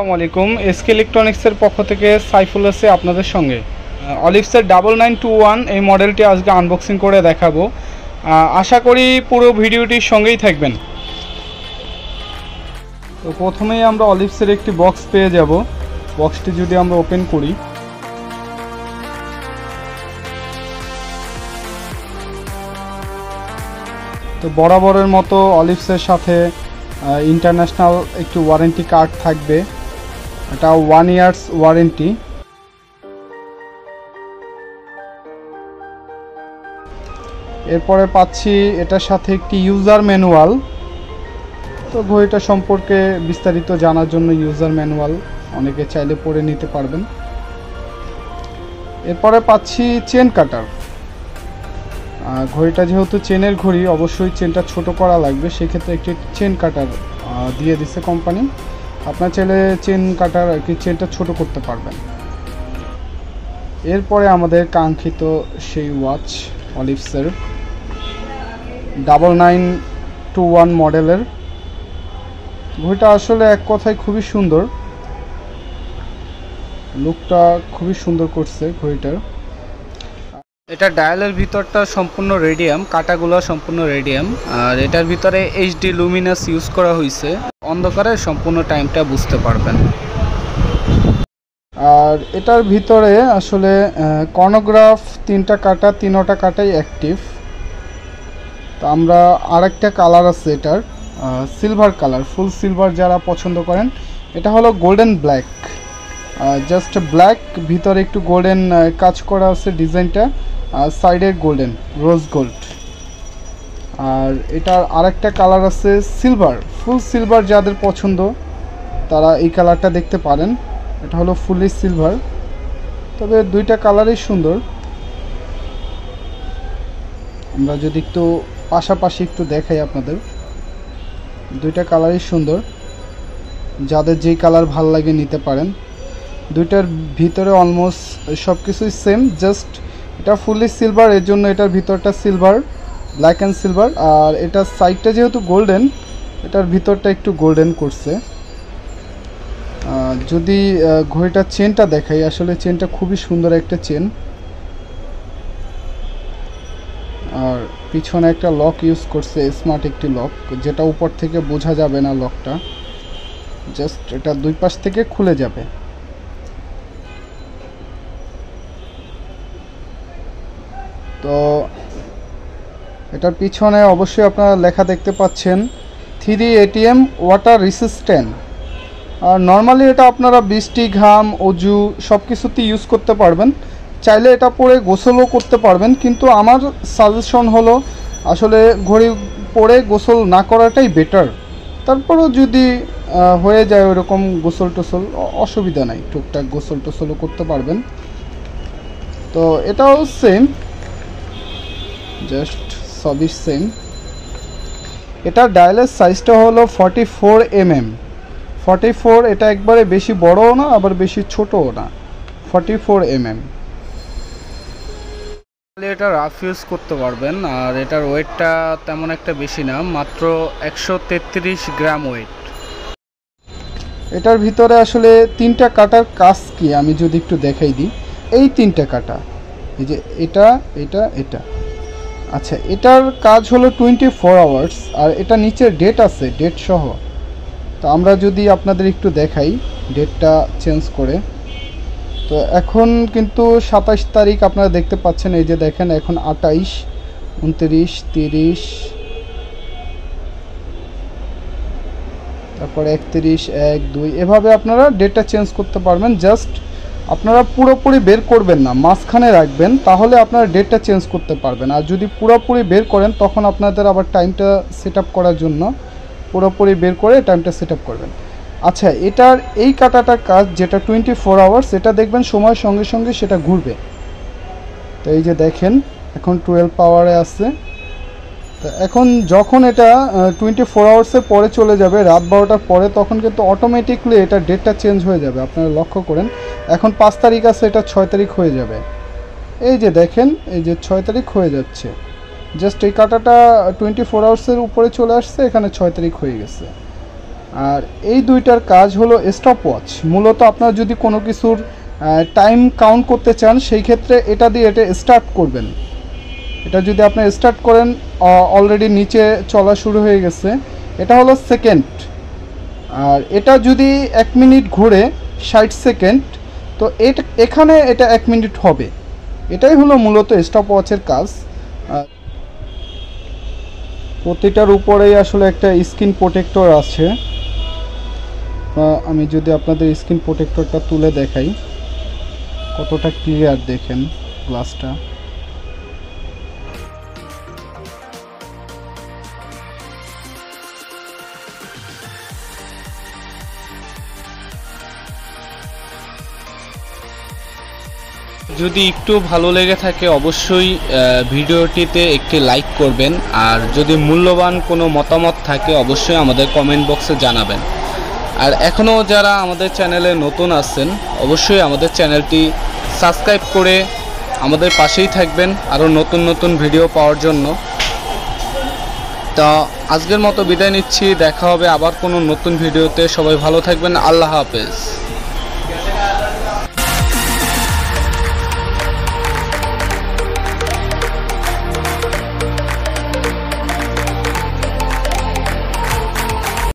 আসসালামু আলাইকুম। এসকে ইলেকট্রনিক্সের পক্ষ থেকে সাইফুল আছে আপনাদের সঙ্গে। অলিভসের 9921 এই মডেলটি আজকে আনবক্সিং করে দেখাবো। আশা করি পুরো ভিডিওটির সঙ্গেই থাকবেন। তো প্রথমেই আমরা অলিভসের একটি বক্স পেয়ে যাব। বক্সটি যদি আমরা ওপেন করি, তো বরাবরের মতো অলিভসের সাথে ইন্টারন্যাশনাল একটি ওয়ারেন্টি কার্ড থাকবে। এটা 1 ইয়ার্স ওয়ারেন্টি। এরপরে পাচ্ছি এটার সাথে একটি ইউজার ম্যানুয়াল। তো ঘড়িটা সম্পর্কে বিস্তারিত জানার জন্য ইউজার ম্যানুয়াল অনেকে চাইলে পড়ে নিতে পারবেন। এরপরে পাচ্ছি চেন কাটার। ঘড়িটা যেহেতু চেনের ঘড়ি, অবশ্যই চেনটা ছোট করা লাগবে, সেক্ষেত্রে একটি চেন কাটার দিয়ে দিচ্ছে কোম্পানি। আপনার চাইলে চেন কাটার কি চেনটা ছোট করতে পারবেন। এরপরে আমাদের কাঙ্ক্ষিত সেই ওয়াচ অলিভসের 9921 মডেলের। ঘড়িটা আসলে এক কথায় খুবই সুন্দর, লুকটা খুবই সুন্দর করছে ঘড়িটার। এটা ডায়ালের ভিতরটা সম্পূর্ণ রেডিয়াম, কাটাগুলো সম্পূর্ণ রেডিয়াম, আর এটার ভিতরে এইচডি লুমিনাস ইউজ করা হয়েছে। অন্ধকারে সম্পূর্ণ টাইমটা বুঝতে পারবেন। আর এটার ভিতরে আসলে ক্রনোগ্রাফ 3টা কাটা, 3টা কাটাই অ্যাক্টিভ। তো আমরা আরেকটা কালার আছে এটার, সিলভার কালার, ফুল সিলভার যারা পছন্দ করেন। এটা হলো গোল্ডেন ব্ল্যাক, জাস্ট ব্ল্যাক, ভিতরে একটু গোল্ডেন কাজ করা আছে ডিজাইনটা, আর সাইডে গোল্ডেন রোজ গোল্ড। আর এটার আরেকটা কালার আছে সিলভার, ফুল সিলভার যাদের পছন্দ তারা এই কালারটা দেখতে পারেন। এটা হলো ফুলি সিলভার, তবে দুইটা কালারই সুন্দর। আমরা যদি একটু পাশাপাশি একটু দেখাই আপনাদের, দুইটা কালারই সুন্দর, যাদের যেই কালার ভাল লাগে নিতে পারেন। দুইটার ভিতরে অলমোস্ট সব কিছুই সেম, জাস্ট এটা ফুলি সিলভার, এর জন্য এটার ভিতরটা সিলভার, ব্ল্যাক অ্যান্ড সিলভার। আর এটার সাইডটা যেহেতু গোল্ডেন, এটার ভিতরটা একটু গোল্ডেন করছে। যদি ঘড়িটার চেনটা দেখাই, আসলে চেনটা খুবই সুন্দর একটা চেন। আর পিছনে একটা লক ইউজ করছে, স্মার্ট একটি লক, যেটা উপর থেকে বোঝা যাবে না লকটা, জাস্ট এটা দুই পাশ থেকে খুলে যাবে। তো এটার পিছনে অবশ্যই আপনারা লেখা দেখতে পাচ্ছেন 3 ATM ওয়াটার রেসিস্ট্যান্ট। আর নর্মালি এটা আপনারা বৃষ্টি, ঘাম, অজু সব কিছুতেই ইউজ করতে পারবেন। চাইলে এটা পরে গোসলও করতে পারবেন, কিন্তু আমার সাজেশন হলো আসলে ঘড়ি পরে গোসল না করাটাই বেটার। তারপরেও যদি হয়ে যায় ওইরকম গোসল টোসল, অসুবিধা নাই, টুকটাক গোসল টোসলও করতে পারবেন। তো এটাও সেম, জাস্ট সবই সেম। এটার ডায়ালের সাইজটা হলো 44 mm। 44, এটা একবারে বেশি বড়ও না আবার বেশি ছোটও না, 44 mm। এটা রাফ ইউজ করতে পারবেন। আর এটার ওয়েটটা তেমন একটা বেশি না, মাত্র 133 গ্রাম ওয়েট। এটার ভিতরে আসলে 3টা কাটার কাজ কি আমি যদি একটু দেখাই দিই। এই 3টা কাটা, এই যে এটা, এটা, এটা, আচ্ছা, এটার কাজ হলো 24 আওয়ার্স। আর এটা নিচে ডেট আছে, ডেট সহ। তো আমরা যদি আপনাদের একটু দেখাই ডেটটা চেঞ্জ করে, তো এখন কিন্তু 27 তারিখ আপনারা দেখতে পাচ্ছেন, এই যে দেখেন এখন 28, 29, 30, তারপরে 31, 1, 2, এভাবে আপনারা ডেটটা চেঞ্জ করতে পারবেন। জাস্ট আপনারা পুরোপুরি বের করবেন না, মাঝখানে রাখবেন, তাহলে আপনারা ডেটটা চেঞ্জ করতে পারবেন। আর যদি পুরোপুরি বের করেন তখন আপনাদের আবার টাইমটা সেট আপ করার জন্য পুরোপুরি বের করে টাইমটা সেট আপ করবেন। আচ্ছা, এটার এই কাটাটার কাজ যেটা 24 আওয়ার্স, এটা দেখবেন সময়ের সঙ্গে সঙ্গে সেটা ঘুরবে। তো এই যে দেখেন এখন 12 পাওয়ারে আছে। তো এখন যখন এটা 24 আওয়ার্সের পরে চলে যাবে, রাত 12টার পরে, তখন কিন্তু অটোমেটিকলি এটা ডেটটা চেঞ্জ হয়ে যাবে। আপনারা লক্ষ্য করেন, এখন 5 তারিখ আছে, এটা 6 তারিখ হয়ে যাবে। এই যে দেখেন, এই যে 6 তারিখ হয়ে যাচ্ছে। জাস্ট এই কাটাটা 24 আওয়ার্সের উপরে চলে আসছে, এখানে 6 তারিখ হয়ে গেছে। আর এই দুইটার কাজ হলো স্টপ ওয়াচ। মূলত আপনারা যদি কোনো কিছুর টাইম কাউন্ট করতে চান সেই ক্ষেত্রে এটা দিয়ে এটা স্টার্ট করবেন। এটা যদি আপনি স্টার্ট করেন অলরেডি নিচে চলা শুরু হয়ে গেছে, এটা হলো সেকেন্ড। আর এটা যদি 1 মিনিট ঘুরে 60 সেকেন্ড, তো এখানে এটা 1 মিনিট হবে। এটাই হলো মূলত স্টপ ওয়াচের কাজ। প্রতিটার উপরেই আসলে একটা স্ক্রিন প্রোটেক্টর আছে। আমি যদি আপনাদের স্ক্রিন প্রোটেক্টরটা তুলে দেখাই, কতটা ক্লিয়ার দেখেন গ্লাসটা। যদি একটু ভালো লেগে থাকে অবশ্যই ভিডিওটিতে একটি লাইক করবেন, আর যদি মূল্যবান কোনো মতামত থাকে অবশ্যই আমাদের কমেন্ট বক্সে জানাবেন। আর এখনও যারা আমাদের চ্যানেলে নতুন আছেন অবশ্যই আমাদের চ্যানেলটি সাবস্ক্রাইব করে আমাদের পাশেই থাকবেন আরও নতুন নতুন ভিডিও পাওয়ার জন্য। তা আজকের মতো বিদায় নিচ্ছি, দেখা হবে আবার কোনো নতুন ভিডিওতে। সবাই ভালো থাকবেন, আল্লাহ হাফেজ।